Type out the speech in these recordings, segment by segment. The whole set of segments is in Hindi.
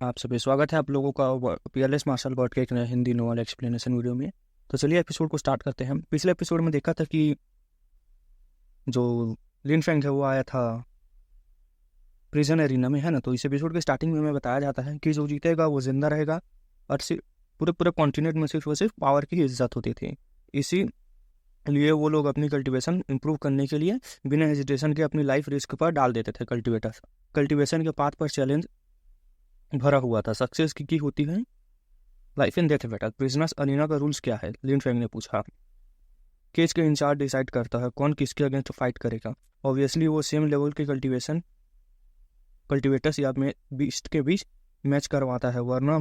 आप सभी स्वागत है आप लोगों का पीएलएस मार्शल गॉड के एक नए हिंदी नोवेल एक्सप्लेनेशन वीडियो में। तो चलिए एपिसोड को स्टार्ट करते हैं। पिछले एपिसोड में देखा था कि जो लिन फेंग है वो आया था प्रिजन एरिना में, है ना। तो इस एपिसोड के स्टार्टिंग में हमें बताया जाता है कि जो जीतेगा वो जिंदा रहेगा और सिर्फ पूरे पूरे कॉन्टिनेंट में सिर्फ और सिर्फ पावर की ही इज्जत होती थी। इसी लिए वो लोग अपनी कल्टीवेशन इंप्रूव करने के लिए बिना हेजिटेशन के अपनी लाइफ रिस्क पर डाल देते थे। कल्टीवेशन के पाथ पर चैलेंज भरा हुआ था। सक्सेस की होती है लाइफ एंड डेथ बेटा। बिजनेस अरीना का रूल्स क्या है, लिन फेंग ने पूछा। केज के इंचार्ज डिसाइड करता है कौन किसके अगेंस्ट फाइट करेगा। ऑब्वियसली वो सेम लेवल के कल्टिवेटर्स या में बीस्ट के बीच मैच करवाता है, वरना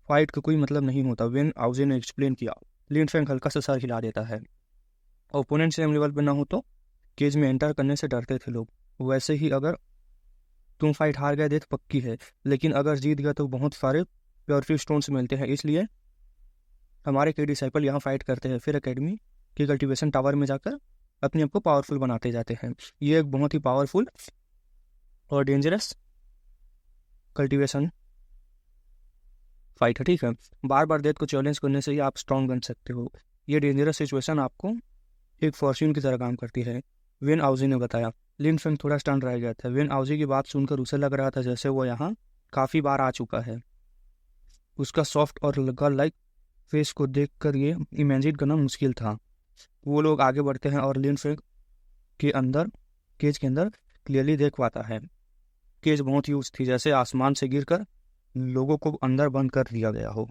फाइट का कोई मतलब नहीं होता। वेन आउजे ने एक्सप्लेन किया। लिन फेंग हल्का सा सर हिला देता है। ओपोनेंट सेम लेवल पे ना हो तो केज में एंटर करने से डरते थे लोग। वैसे ही अगर तुम फाइट हार गए तो पक्की है, लेकिन अगर जीत गया तो बहुत सारे प्योरिटी स्टोन्स मिलते हैं। इसलिए हमारे कई डिसाइपल यहाँ फाइट करते हैं, फिर एकेडमी के कल्टीवेशन टावर में जाकर अपने आप को पावरफुल बनाते जाते हैं। ये एक बहुत ही पावरफुल और डेंजरस कल्टीवेशन फाइट है, ठीक है। बार बार डेथ को चैलेंज करने से ही आप स्ट्रांग बन सकते हो। ये डेंजरस सिचुएशन आपको एक फॉर्च्यून की तरह काम करती है, विन आउजी ने बताया। लिन फेंग थोड़ा स्टन रह गया था। विन आउजी की बात सुनकर उसे लग रहा था जैसे वो यहाँ काफ़ी बार आ चुका है। उसका सॉफ्ट और गर्ल लाइक फेस को देखकर ये इमेजिन करना मुश्किल था। वो लोग आगे बढ़ते हैं और लिन फेंग के अंदर केज के अंदर क्लियरली देख पाता है। केज बहुत ह्यूज थी, जैसे आसमान से गिरकर लोगों को अंदर बंद कर दिया गया हो।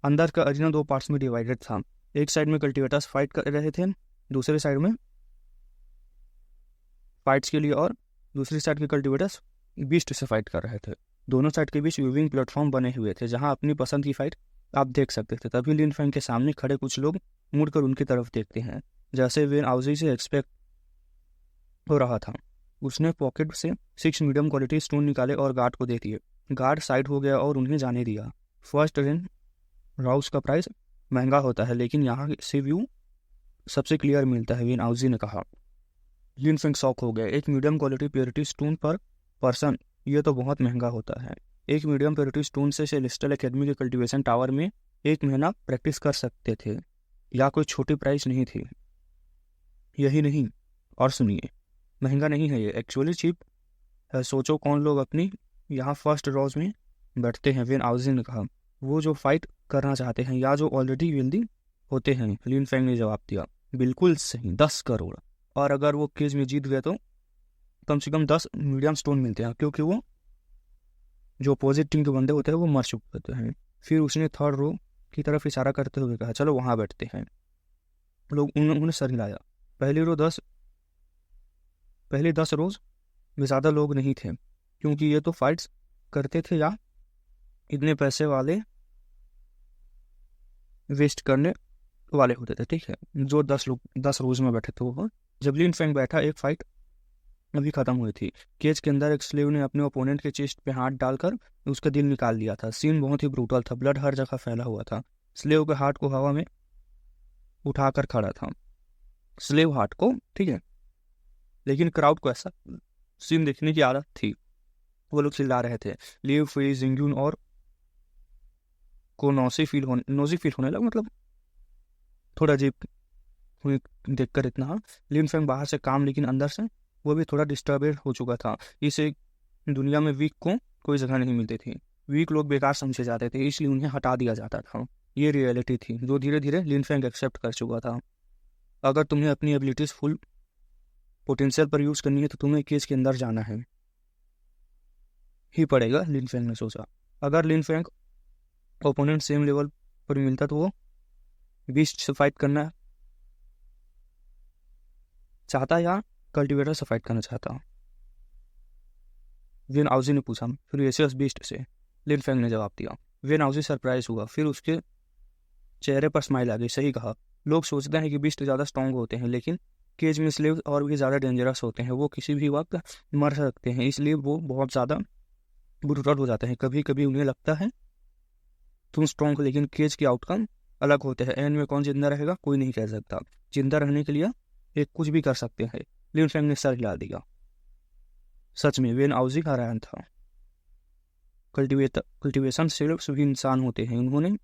अंदर का अरीना दो पार्ट्स में डिवाइडेड था। एक साइड में कल्टीवेटर्स फाइट कर रहे थे, दूसरे साइड में फाइट्स के लिए, और दूसरी साइड के कल्टीवेटर्स बीस्ट से फाइट कर रहे थे। दोनों साइड के बीच व्यूइंग प्लेटफॉर्म बने हुए थे जहां अपनी पसंद की फाइट आप देख सकते थे। तभी लिन फेंग के सामने खड़े कुछ लोग मुड़कर उनकी तरफ देखते हैं, जैसे वेन आउजी से एक्सपेक्ट हो रहा था। उसने पॉकेट से 6 मीडियम क्वालिटी स्टोन निकाले और गार्ड को दे दिए। गार्ड साइड हो गया और उन्हें जाने दिया। फर्स्ट रेन राउस का प्राइस महंगा होता है, लेकिन यहाँ से व्यू सबसे क्लियर मिलता है, वेन आउजी ने कहा। लिन फेंग शॉक हो गया। एक मीडियम क्वालिटी प्योरिटी स्टोन पर पर्सन, ये तो बहुत महंगा होता है। एक मीडियम प्योरिटी स्टोन से सेलेस्टियल एकेडमी के कल्टीवेशन टावर में 1 महीना प्रैक्टिस कर सकते थे। या कोई छोटी प्राइस नहीं थी। यही नहीं, और सुनिए, महंगा नहीं है ये, एक्चुअली चीप है। सोचो कौन लोग अपनी यहाँ फर्स्ट रोज में बैठते हैं, वेन आउजी ने कहा। वो जो फाइट करना चाहते हैं या जो ऑलरेडी वेल्दी होते हैं, लिन फेंग ने जवाब दिया। बिल्कुल सही, 10 करोड़। और अगर वो केज में जीत गए तो कम से कम 10 मीडियम स्टोन मिलते हैं, क्योंकि वो जो अपोजिट टीम के बंदे होते हैं वो मर चुके होते हैं। फिर उसने थर्ड रो की तरफ इशारा करते हुए कहा, चलो वहाँ बैठते हैं। लोग उन्होंने सर हिलाया। पहले 10 रोज में ज़्यादा लोग नहीं थे, क्योंकि ये तो फाइट्स करते थे या इतने पैसे वाले वेस्ट करने वाले होते थे, ठीक है। जो 10 रोज में बैठे थे वो। जब लिन फेंग बैठा, एक फाइट अभी खत्म हुई थी। केज के अंदर एक स्लेव ने अपने ओपोनेंट के चेस्ट पे हाथ डालकर उसका दिल निकाल दिया था। सीन बहुत ही ब्रूटल था, ब्लड हर जगह फैला हुआ था। स्लेव के हार्ट को हवा में उठाकर खड़ा था, स्लेव हार्ट को, ठीक है। लेकिन क्राउड को ऐसा सीन देखने की आदत थी। वो लोग चिल्ला रहे थे। लिव फी जिंगयून और को नोजी फील होने लगा, मतलब थोड़ा अजीब देखकर इतना। लिन फेंग बाहर से काम, लेकिन अंदर से वो भी थोड़ा डिस्टर्ब हो चुका था। इस एक दुनिया में वीक को कोई जगह नहीं मिलती थी। वीक लोग बेकार समझे जाते थे, इसलिए उन्हें हटा दिया जाता था। ये रियलिटी थी जो धीरे धीरे लिन फेंग एक्सेप्ट कर चुका था। अगर तुम्हें अपनी एबिलिटीज फुल पोटेंशियल पर यूज करनी है तो तुम्हें केज के अंदर जाना है ही पड़ेगा, लिन फेंग ने सोचा। अगर लिन फेंग ओपोनेंट सेम लेवल पर मिलता तो वो बीस्ट से फाइट करना चाहता या कल्टीवेटर से फाइट करना चाहता, वेन आउजी ने पूछा। फिर एशियस बीस्ट से, लिन फेंग ने जवाब दिया। वेन आउजी सरप्राइज हुआ, फिर उसके चेहरे पर स्माइल आ गई। सही कहा। लोग सोचते हैं कि बीस्ट ज़्यादा स्ट्रॉन्ग होते हैं, लेकिन केज में स्लेव और भी ज़्यादा डेंजरस होते हैं। वो किसी भी वक्त मर सकते हैं, इसलिए वो बहुत ज़्यादा ब्रूटल हो जाते हैं। कभी कभी उन्हें लगता है तुम स्ट्रॉन्ग हो, लेकिन केज के आउटकम अलग होते हैं। एंड में कौन जिंदा रहेगा कोई नहीं कह सकता। जिंदा रहने के लिए एक कुछ भी कर सकते हैं। लिन फेंग ने सर हिला दिया। सच में वेन आउजी हरान था। कल्टिवेशन सिर्फ भी इंसान होते हैं, उन्होंने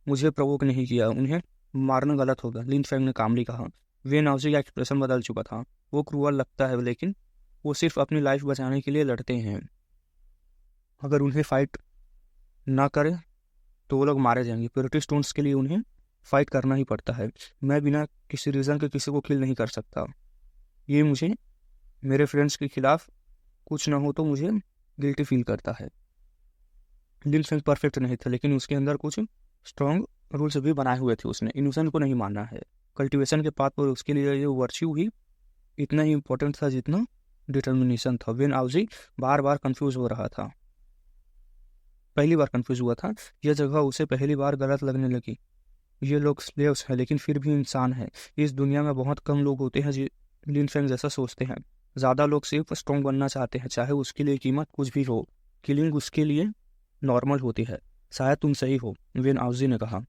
मुझे प्रवोक नहीं किया, उन्हें मारना गलत होगा, लिन फेंग ने कामली कहा। वे नाउजी का एक्सप्रेशन बदल चुका था। वो क्रूअल लगता है, लेकिन वो सिर्फ अपनी लाइफ बचाने के लिए लड़ते हैं। अगर उन्हें फाइट ना करे तो वो लोग मारे जाएंगे। प्योरिटी स्टोन्स के लिए उन्हें फाइट करना ही पड़ता है। मैं बिना किसी रीज़न के किसी को किल नहीं कर सकता। ये मुझे मेरे फ्रेंड्स के खिलाफ कुछ ना हो तो मुझे गिल्टी फील करता है। लिन फेंग परफेक्ट नहीं था, लेकिन उसके अंदर कुछ स्ट्रॉन्ग रूल्स भी बनाए हुए थे। उसने इनोसेंट को नहीं मानना है। कल्टिवेशन के पाथ पर उसके लिए ये वर्च्यू ही इतना ही इम्पोर्टेंट था जितना डिटर्मिनेशन था। वेन आउजी बार बार कंफ्यूज हो रहा था। पहली बार कंफ्यूज हुआ था। यह जगह उसे पहली बार गलत लगने लगी। ये लोग स्लेव्स हैं, लेकिन फिर भी इंसान हैं। इस दुनिया में बहुत कम लोग होते हैं जो लिन फेंग जैसा सोचते हैं। ज़्यादा लोग सिर्फ स्ट्रॉन्ग बनना चाहते हैं, चाहे उसके लिए कीमत कुछ भी हो। किलिंग उसके लिए नॉर्मल होती है। शायद तुम सही हो, वेन आउजी ने कहा।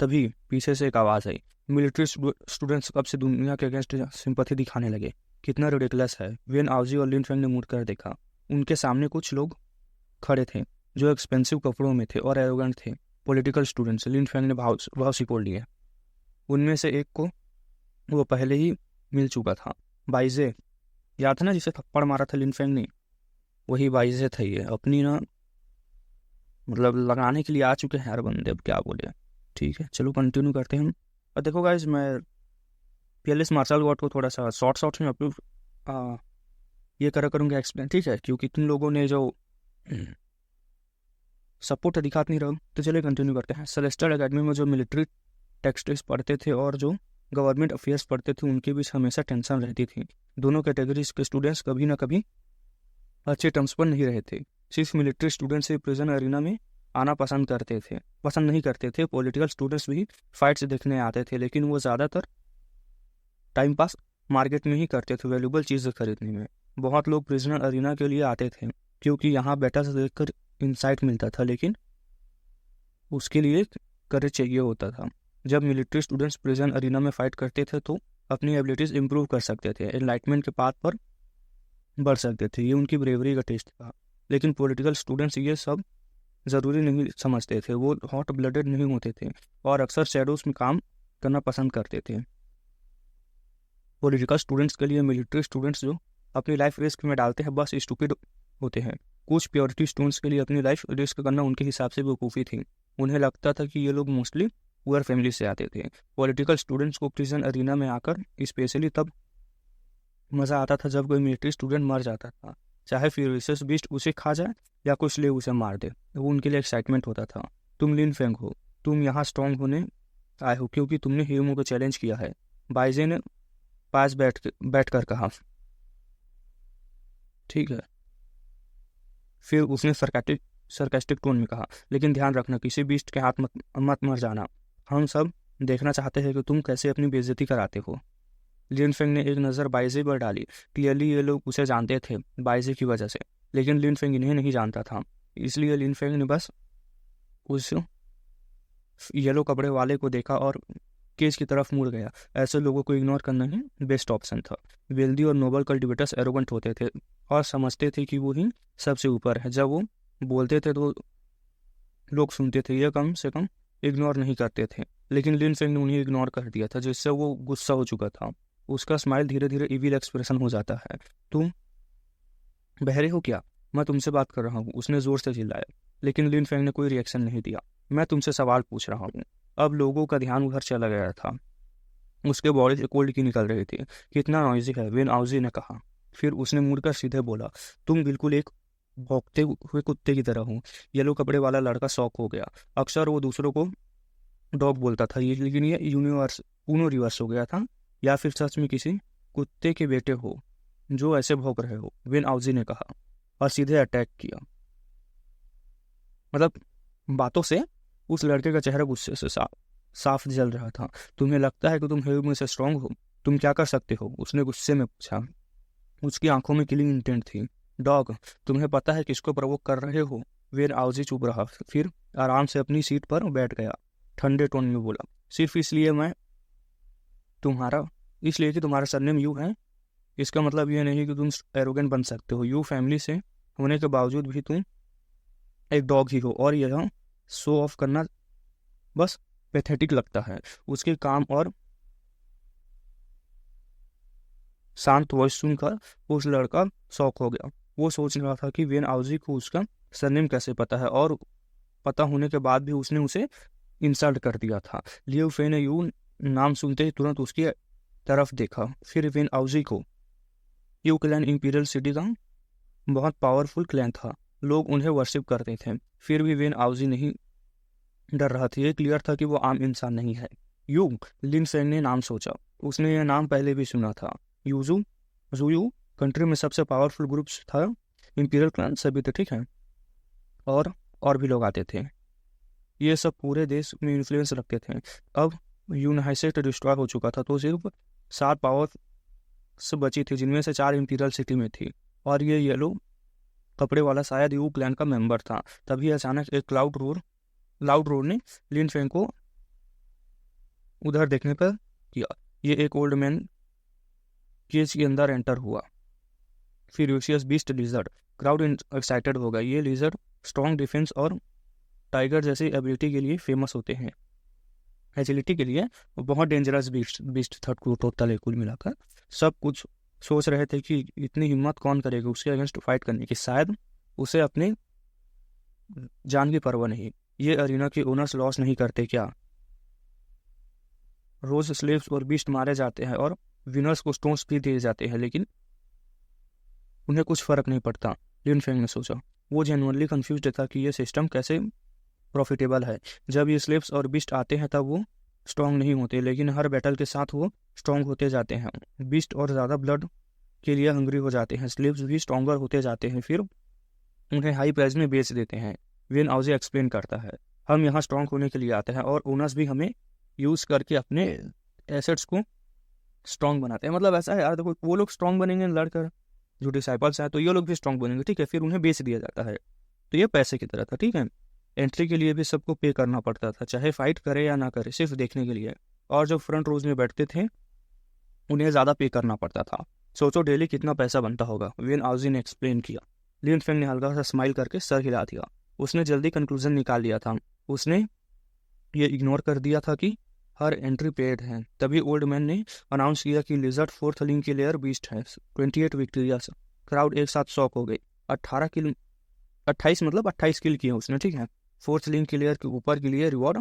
तभी पीछे से एक आवाज़ आई। मिलिट्री स्टूडेंट्स कब से दुनिया के अगेंस्ट सिंपैथी दिखाने लगे। कितना रिडिकुलस है। वेन आउजी और लिन फेंग ने मुड़ कर देखा। उनके सामने कुछ लोग खड़े थे जो एक्सपेंसिव कपड़ों में थे और एरोगेंट थे। Political students. लिन फेंग ने भाव सिकोड़ लिए। उनमें से एक को वो पहले ही मिल चुका था। बाइजे, याद था ना जिसे थप्पड़ मारा था लिन फेंग ने, वही बाइजे था। ये अपनी ना मतलब लगाने के लिए आ चुके हैं यार बंदे, अब क्या बोले। ठीक है, चलो कंटिन्यू करते हैं हम। और देखो गाइज, मैं पीएलएस मार्शल आर्ट को थोड़ा सा शॉर्ट में अप्रूव ये करूँगा एक्सप्लेन, ठीक है, क्योंकि तुम लोगों ने जो सपोर्ट दिखाते नहीं रहो। तो चलिए कंटिन्यू करते हैं। सेलेस्टियल एकेडमी में जो मिलिट्री टेक्स्ट्स पढ़ते थे और जो गवर्नमेंट अफेयर्स पढ़ते थे, उनके बीच हमेशा टेंशन रहती थी। दोनों कैटेगरीज के स्टूडेंट्स कभी ना कभी अच्छे टर्म्स पर नहीं रहे थे। सिर्फ मिलिट्री स्टूडेंट्स ही प्रिजन अरीना में आना पसंद नहीं करते थे। पॉलिटिकल स्टूडेंट्स भी फाइट्स देखने आते थे, लेकिन वो ज़्यादातर टाइम पास मार्केट में ही करते थे, वैल्यूबल चीज़ें खरीदने में। बहुत लोग प्रिजनर अरीना के लिए आते थे क्योंकि यहाँ बैटल्स देखकर इंसाइट मिलता था, लेकिन उसके लिए करेज चाहिए होता था। जब मिलिट्री स्टूडेंट्स प्रिजन अरीना में फाइट करते थे तो अपनी एबिलिटीज इंप्रूव कर सकते थे, एनलाइटमेंट के पाथ पर बढ़ सकते थे। ये उनकी ब्रेवरी का टेस्ट था। लेकिन पॉलिटिकल स्टूडेंट्स ये सब ज़रूरी नहीं समझते थे। वो हॉट ब्लडेड नहीं होते थे और अक्सर शैडोज में काम करना पसंद करते थे। पॉलिटिकल स्टूडेंट्स के लिए मिलिट्री स्टूडेंट्स जो अपनी लाइफ रिस्क में डालते हैं बस स्टूपिड होते हैं। कुछ प्योरिटी स्टूडेंट्स के लिए अपनी लाइफ रिस्क करना उनके हिसाब से बेवकूफ़ी थी। उन्हें लगता था कि ये लोग मोस्टली पुअर फैमिली से आते थे। पॉलिटिकल स्टूडेंट्स को प्रिजन अरीना में आकर स्पेशली तब मज़ा आता था जब कोई मिलिट्री स्टूडेंट मर जाता था, चाहे फ्यूरियस बीस्ट उसे खा जाए या कुछ ले उसे मार दे। वो उनके लिए एक्साइटमेंट होता था। तुम लिन फेंग हो, तुम यहाँ स्ट्रॉन्ग होने आए हो क्योंकि तुमने ह्यूमो को चैलेंज किया है, बाइजे ने पास बैठ कर कहा। ठीक है, फिर उसने सरकास्टिक टोन में कहा, लेकिन ध्यान रखना किसी बीस्ट के हाथ मत मर जाना। हम सब देखना चाहते हैं कि तुम कैसे अपनी बेइज्जती कराते हो। लिन फेंग ने एक नज़र बाइजे पर डाली। क्लियरली ये लोग उसे जानते थे बाइजे की वजह से, लेकिन लिन फेंग इन्हें नहीं जानता था। इसलिए लिन फेंग ने बस उस येलो कपड़े वाले को देखा और केज की तरफ मुड़ गया। ऐसे लोगों को इग्नोर करना ही बेस्ट ऑप्शन था। वेल्दी और नोबल कल्टिवेटर्स एरोगेंट होते थे और समझते थे कि वो ही सबसे ऊपर है। जब वो बोलते थे तो लोग सुनते थे, यह कम से कम इग्नोर नहीं करते थे। लेकिन लिन फेंग ने उन्हें इग्नोर कर दिया था, जिससे वो गुस्सा हो चुका था। उसका स्माइल धीरे धीरे इविल एक्सप्रेशन हो जाता है। तुम बहरे हो क्या? मैं तुमसे बात कर रहा हूँ, उसने ज़ोर से चिल्लाया। लेकिन लिन फेंग ने कोई रिएक्शन नहीं दिया। मैं तुमसे सवाल पूछ रहा हूँ। अब लोगों का ध्यान उधर चला गया था। उसके बॉडी से कोल्ड की निकल रही थी। कितना नॉइजी है, वेन आउजी ने कहा। फिर उसने मुड़कर सीधे बोला, तुम बिल्कुल एक भौंकते हुए कुत्ते की तरह हो। येलो कपड़े वाला लड़का शॉक हो गया। अक्सर वो दूसरों को डॉग बोलता था, लेकिन ये यूनो रिवर्स हो गया था। या फिर सच में किसी कुत्ते के बेटे हो जो ऐसे भौंक रहे हो, वेन आउजी ने कहा और सीधे अटैक किया। मतलब बातों से उस लड़के का चेहरा गुस्से से साफ जल रहा था। तुम्हें लगता है कि तुम हेव में से स्ट्रांग हो? तुम क्या कर सकते हो? उसने गुस्से में पूछा। उसकी आंखों में किलिंग इंटेंट थी। डॉग, तुम्हें पता है किसको प्रवोक कर रहे हो? वेन आउजी चुप रहा, फिर आराम से अपनी सीट पर बैठ गया। ठंडे टोन में बोला, सिर्फ इसलिए कि तुम्हारा सरनेम यू है, इसका मतलब यह नहीं कि तुम एरोगेंट बन सकते हो। यू फैमिली से होने के बावजूद भी तुम एक डॉग ही हो, और यह शो ऑफ करना बस पैथेटिक लगता है। उसके काम और शांत वॉइस सुनकर उस लड़का शॉक हो गया। वो सोच रहा था कि वेन आउजी को उसका सरनेम कैसे पता है, और पता होने के बाद भी उसने उसे इंसल्ट कर दिया था। लियो फे ने यू नाम सुनते ही तुरंत उसकी तरफ देखा। फिर वेन आउजी को यू क्लैन इंपीरियल सिटी का बहुत पावरफुल क्लैन था, लोग उन्हें वर्शिप करते थे। फिर भी वेन आउजी नहीं डर रहा था। ये क्लियर था कि वो आम इंसान नहीं है। यू, लिन फेंग ने नाम सोचा। उसने यह नाम पहले भी सुना था। यूजू जूयू कंट्री में सबसे पावरफुल ग्रुप था। इंपीरियल क्लैन सभी थे, ठीक है, और भी लोग आते थे। ये सब पूरे देश में इन्फ्लुएंस रखते थे। अब यूनाइटेड डिस्ट्रॉय हो चुका था, तो सिर्फ 7 पावर्स बची थी, जिनमें से 4 इंपीरियल सिटी में थी, और ये येलो कपड़े वाला शायद यू क्लैन का मेंबर था। तभी अचानक एक लाउड रोर ने लिन फेंग को उधर देखने पर किया। ये एक ओल्ड मैन केज के अंदर एंटर हुआ। Furious beast lizard. Crowd excited हो गया। ये लिजर्ड स्ट्रॉन्ग डिफेंस और टाइगर जैसी एबिलिटी के लिए फेमस होते हैं। एजिलिटी के लिए बहुत डेंजरस बीस्ट था टोटल कुल मिलाकर। सब कुछ सोच रहे थे कि इतनी हिम्मत कौन करेगा उसके अगेंस्ट फाइट करने की, शायद उसे अपने जान की परवाह नहीं। ये अरीना के ओनर्स लॉस नहीं करते क्या? रोज स्लेव्स और बीस्ट मारे जाते हैं और विनर्स को स्टोन्स भी दिए जाते हैं, लेकिन उन्हें कुछ फर्क नहीं पड़ता, लिन फेंग ने सोचा। वो जेन्युइनली कंफ्यूज्ड था कि ये सिस्टम कैसे प्रॉफिटेबल है। जब ये स्लेव्स और बीस्ट आते हैं तब वो स्ट्रांग नहीं होते, लेकिन हर बैटल के साथ वो स्ट्रांग होते जाते हैं। बीस्ट और ज़्यादा ब्लड के लिए हंग्री हो जाते हैं, स्लेव्स भी स्ट्रॉन्गर होते जाते हैं, फिर उन्हें हाई प्राइस में बेच देते हैं। वेन आउजे एक्सप्लेन करता है, हम यहाँ स्ट्रांग होने के लिए आते हैं और ओनर्स भी हमें यूज़ करके अपने एसेट्स को स्ट्रांग बनाते हैं। मतलब ऐसा है यार, देखो वो लोग स्ट्रांग बनेंगे लड़कर, जो डिसाइपल्स हैं, तो ये लोग भी स्ट्रांग बनेंगे, ठीक है, फिर उन्हें बेच दिया जाता है। तो ये पैसे की तरह था, ठीक है। एंट्री के लिए भी सबको पे करना पड़ता था, चाहे फाइट करे या ना करे, सिर्फ देखने के लिए। और जो फ्रंट रोज में बैठते थे उन्हें ज़्यादा पे करना पड़ता था। सोचो डेली कितना पैसा बनता होगा, वेन आउजी ने एक्सप्लेन किया। लिन फेंग ने हल्का सा स्माइल करके सर हिला दिया। उसने जल्दी कंक्लूजन निकाल लिया था। उसने ये इग्नोर कर दिया था कि हर एंट्री पेड है। तभी ओल्ड मैन ने अनाउंस किया कि लिजर्ड 4th लिंक की लेयर बीस्ट है। 28 विक्टोरियास। क्राउड एक साथ शॉक हो गई। 28 किल किए उसने, ठीक है। 4th लिंक की लेयर के ऊपर के लिए रिवॉर्ड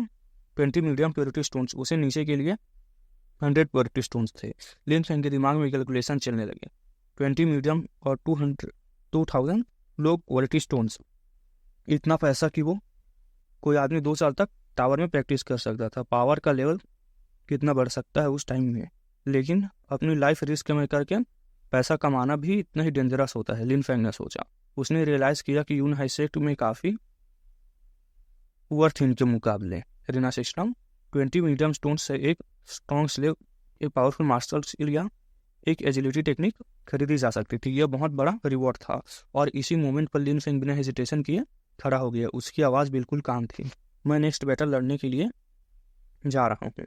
20 मीडियम प्योरिटी स्टोन्स, उसे नीचे के लिए 100 प्योरिटी स्टोन्स थे। लिन फेंग के दिमाग में कैलकुलेशन चलने लगे। 20 मीडियम और 2000 लोग क्वालिटी स्टोन्स, इतना पैसा कि वो कोई आदमी 2 साल तक टावर में प्रैक्टिस कर सकता था। पावर का लेवल कितना बढ़ सकता है उस टाइम में, लेकिन अपनी लाइफ रिस्क में करके पैसा कमाना भी इतना ही डेंजरस होता है, लिन फेंग ने सोचा। उसने रियलाइज किया कि यून हाइसेक्ट में काफ़ी वर्थ इनके मुकाबले। रीना सिस्टम 20 मीडियम स्टोन से एक स्ट्रॉन्ग स्लेव, एक पावरफुल मार्शल स्किल या एक एजिलिटी टेक्निक खरीदी जा सकती थी। यह बहुत बड़ा रिवॉर्ड था, और इसी मोमेंट पर लिन फेंग बिना हेजिटेशन किए खड़ा हो गया। उसकी आवाज़ बिल्कुल काम थी। मैं नेक्स्ट बैटल लड़ने के लिए जा रहा हूँ।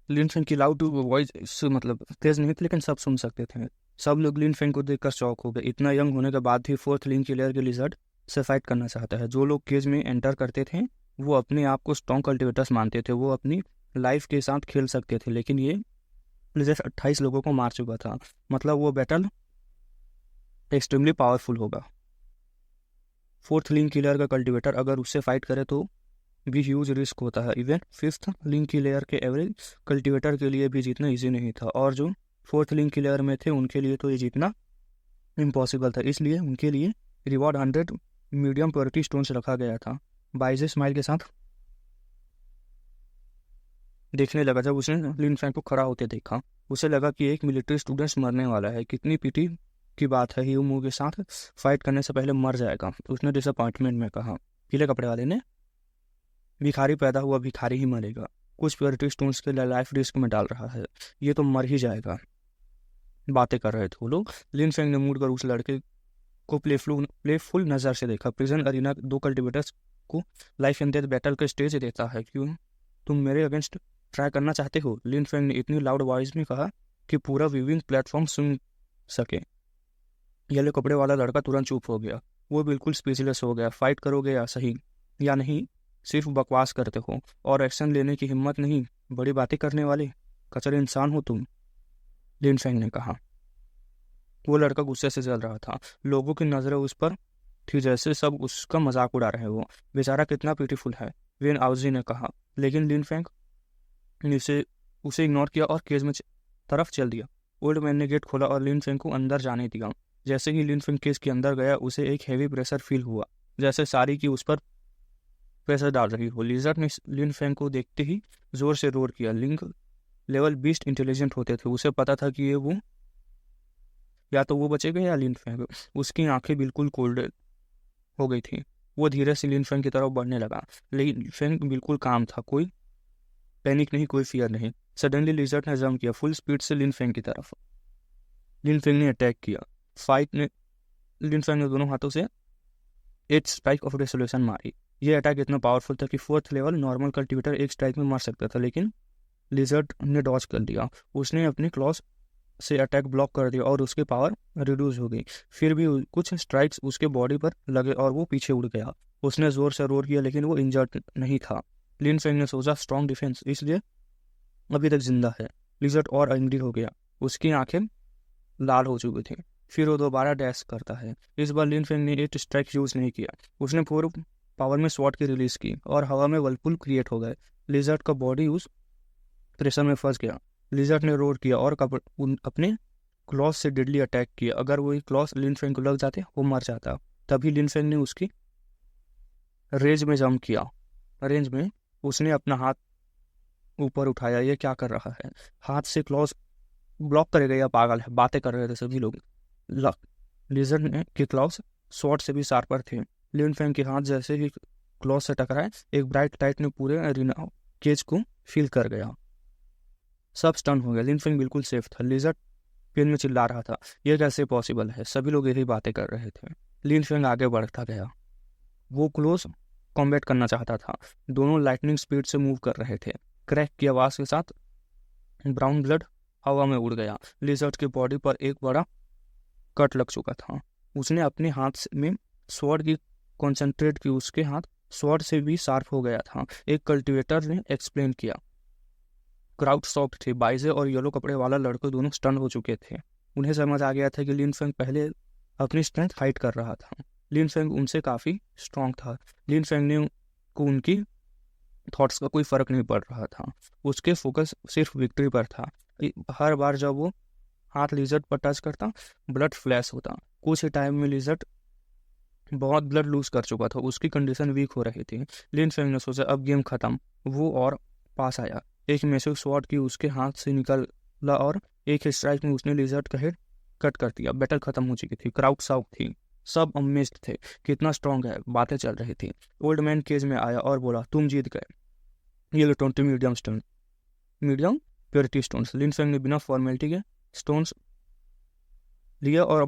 लिन फेंग की लाउड वॉइस मतलब तेज नहीं थी, लेकिन सब सुन सकते थे। सब लोग लिन फेंग को देखकर शॉक हो गए। इतना यंग होने के बाद भी 4th लिंक किलर के लिजर्ड से फाइट करना चाहता है। जो लोग केज में एंटर करते थे वो अपने आप को स्ट्रॉन्ग कल्टिवेटर्स मानते थे, वो अपनी लाइफ के साथ खेल सकते थे, लेकिन ये लिजर्ड 28 लोगों को मार चुका था। मतलब वो बैटल एक्सट्रीमली पावरफुल होगा। 4th लिंक किलर का कल्टिवेटर अगर उससे फाइट करे तो भी ह्यूज रिस्क होता है। इवन 5th लिंक की लेयर के एवरेज कल्टिवेटर के लिए भी जीतना इजी नहीं था, और जो 4th लिंक की लेयर में थे उनके लिए तो ये जीतना इम्पॉसिबल था। इसलिए उनके लिए रिवॉर्ड 100 मीडियम प्योरिटी स्टोन्स रखा गया था। बाइजे स्माइल के साथ देखने लगा। जब उसने लिन फेंग को खड़ा होते देखा, उसे लगा कि एक मिलिट्री स्टूडेंट्स मरने वाला है। कितनी पीटी की बात है, ही मुंह के साथ फाइट करने से पहले मर जाएगा, उसने डिसअपॉइंटमेंट में कहा। पीले कपड़े वाले ने, भिखारी पैदा हुआ भिखारी ही मरेगा, कुछ प्योरिटी स्टोन्स के लिए लाइफ रिस्क में डाल रहा है, ये तो मर ही जाएगा। बातें कर रहे थे वो लोग। लिन फेंग ने मुड़ कर उस लड़के को प्लेफुल नज़र से देखा। प्रिजन अरीना 2 कल्टिवेटर्स को लाइफ एंड डेथ बैटल का स्टेज देता है, क्यों तुम मेरे अगेंस्ट ट्राई करना चाहते हो? लिन फेंग ने इतनी लाउड वॉइस में कहा कि पूरा व्यूइंग प्लेटफॉर्म सुन सके। येलो कपड़े वाला लड़का तुरंत चुप हो गया। वो बिल्कुल स्पीचलेस हो गया। फाइट करोगे या सही या नहीं, सिर्फ बकवास करते हो और एक्शन लेने की हिम्मत नहीं, बड़ी बातें करने वाले कचरे इंसान हो तुम, लिन फेंग ने कहा। वो लड़का गुस्से से जल रहा था। लोगों की नजरें उस पर थी जैसे सब उसका मजाक उड़ा रहे हो। बेचारा कितना ब्यूटीफुल है, वेन आउजी ने कहा। लेकिन लिन फेंग ने उसे इग्नोर किया और केज में तरफ चल दिया। ओल्ड मैन ने गेट खोला और लिन फेंग को अंदर जाने दिया। जैसे ही लिन फेंग केज के अंदर गया, उसे एक हैवी प्रेशर फील हुआ, जैसे सारी की उस पर प्रेशर डाल रही हो। लिजर्ड ने लिन फेंग को देखते ही जोर से रोर किया। लिंक लेवल बीस्ट इंटेलिजेंट होते थे, उसे पता था कि ये वो या तो वो बचेगा या लिन फेंग। उसकी आंखें बिल्कुल कोल्ड हो गई थी। वो धीरे से लिन फेंग की तरफ बढ़ने लगा। लिन फेंग बिल्कुल काम था, कोई पैनिक नहीं, कोई फियर नहीं। सडनली लिजर्ड ने जंप किया फुल स्पीड से लिन फेंग की तरफ। लिन फेंग ने अटैक किया। लिन फेंग ने दोनों हाथों से 8 स्ट्राइक ऑफ रेसोल्यूशन मारी। ये अटैक इतना पावरफुल था कि 4th लेवल नॉर्मल कल्टिवेटर एक स्ट्राइक में मार सकता था, लेकिन लिजर्ड ने डॉज कर दिया। उसने अपनी क्लॉज से अटैक ब्लॉक कर दिया और उसकी पावर रिड्यूस हो गई। फिर भी कुछ स्ट्राइक्स उसके बॉडी पर लगे और वो पीछे उड़ गया। उसने जोर से रोर किया, लेकिन वो इंजर्ड नहीं था। लिन फेंग ने सोचा स्ट्रॉन्ग डिफेंस, इसलिए अभी तक जिंदा है। लिजर्ड और एंग्री हो गया, उसकी आंखें लाल हो चुकी थी। फिर वो दोबारा डैश करता है। इस बार लिन फेंग ने 8 स्ट्राइक यूज नहीं किया। उसने पूरे पावर में स्वॉर्ड की रिलीज की और हवा में वर्लपुल क्रिएट हो गए। लिजर्ड का बॉडी उस प्रेशर में फंस गया। लिजर्ड ने रोर किया और अपने क्लॉज से डेडली अटैक किया। अगर वही क्लॉज लिन फेंग को लग जाते, वो मर जाता। तभी लिन फेंग ने उसकी रेंज में जंप किया। रेंज में उसने अपना हाथ ऊपर उठाया। ये क्या कर रहा है? हाथ से क्लॉज ब्लॉक करेगा या पागल है? बातें कर रहे थे सभी लोग। लिजर्ड ने के क्लॉज स्वॉर्ड से भी शार्पर थे। लिन फेंग के हाथ जैसे ही क्लॉज से टकराए, एक ब्राइट लाइट ने पूरे अरीना केज को फिल कर गया। सब स्टन हो गया। लिन फेंग बिल्कुल सेफ था। लिजर्ड पेन में चिल्ला रहा था, यह कैसे पॉसिबल है? सभी लोग यही बातें कर रहे थे। लिन फेंग आगे बढ़ता गया। वो क्लोज कॉम्बैट करना चाहता था। दोनों लाइटनिंग स्पीड से मूव कर रहे थे। क्रैक की आवाज के साथ ब्राउन ब्लड हवा में उड़ गया। लिजर्ड की बॉडी पर एक बड़ा कट लग चुका था। उसने अपने हाथ में स्वॉर्ड की कॉन्सेंट्रेट की। उसके हाथ स्वॉर्ड से भी शार्प हो गया था, एक कल्टिवेटर ने एक्सप्लेन किया। क्राउड शॉक्ड थे। बाइजे और येलो कपड़े वाला लड़के दोनों स्टन हो चुके थे। उन्हें समझ आ गया था कि लिन फेंग पहले अपनी स्ट्रेंथ हाइड कर रहा था। लिन फेंग उनसे काफ़ी स्ट्रांग था। लिन फेंग ने को उनकी थॉट्स का कोई फर्क नहीं पड़ रहा था। उसके फोकस सिर्फ विक्ट्री पर था। हर बार जब वो हाथ लिजर्ड पर टच करता, ब्लड फ्लैश होता। कुछ ही टाइम में लिजर्ड बहुत ब्लड लूज कर चुका था। उसकी कंडीशन वीक हो रही थी। लिन फेंग ने सोचा अब गेम खत्म। वो और पास आया। एक मैसिव स्वॉर्ड की उसके हाथ से निकला और एक स्ट्राइक में उसने लिजर्ड का हेड कट कर दिया। बैटल खत्म हो चुकी थी। क्राउड शॉक थी। सब अमेज्ड थे, कितना स्ट्रांग है। बातें चल रही थी। ओल्ड मैन केज में आया और बोला, तुम जीत गए। ये लो 20 मीडियम प्योरिटी स्टोन्स। लिन फेंग ने बिना फॉर्मेलिटी के स्टोन्स लिया और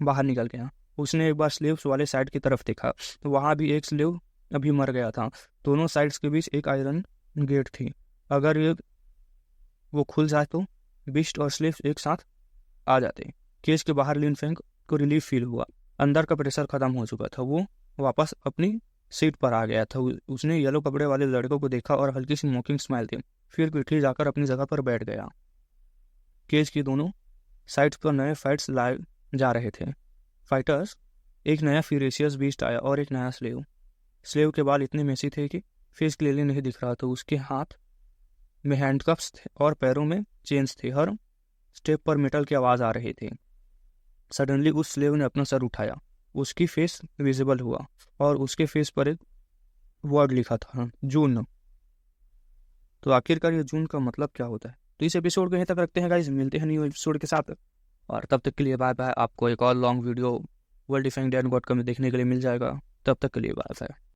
बाहर निकल गया। उसने एक बार स्लेव्स वाले साइड की तरफ देखा, तो वहां भी एक स्लेव अभी मर गया था। दोनों साइड्स के बीच एक आयरन गेट थी। अगर ये वो खुल जाए तो बिस्ट और स्लेव्स एक साथ आ जाते। केज के बाहर लिन फेंग को रिलीफ फील हुआ। अंदर का प्रेशर खत्म हो चुका था। वो वापस अपनी सीट पर आ गया था। उसने येलो कपड़े वाले लड़कों को देखा और हल्की सी मॉकिंग स्माइल दी। फिर पीछे जाकर अपनी जगह पर बैठ गया। केज की दोनों साइड्स पर नए फाइट्स लाए जा रहे थे। फाइटर्स, एक नया फ्यूरियस बीस्ट आया और एक नया स्लेव। स्लेव के बाल इतने मेसी थे कि फेस क्लियरली नहीं दिख रहा था। उसके हाथ में हैंडकफ्स थे और पैरों में चेन्स थे। हर स्टेप पर मेटल की आवाज आ रही थी। सडनली उस स्लेव ने अपना सर उठाया। उसकी फेस विजिबल हुआ और उसके फेस पर एक वर्ड लिखा था, जून। तो आखिरकार ये जून का मतलब क्या होता है? तो इस एपिसोड को यहीं तक रखते हैं गाइस। मिलते हैं न्यू एपिसोड के साथ, और तब तक के लिए बाय बाय। आपको एक और long video world defying dead God का में देखने के लिए मिल जाएगा। तब तक के लिए बाय बाय।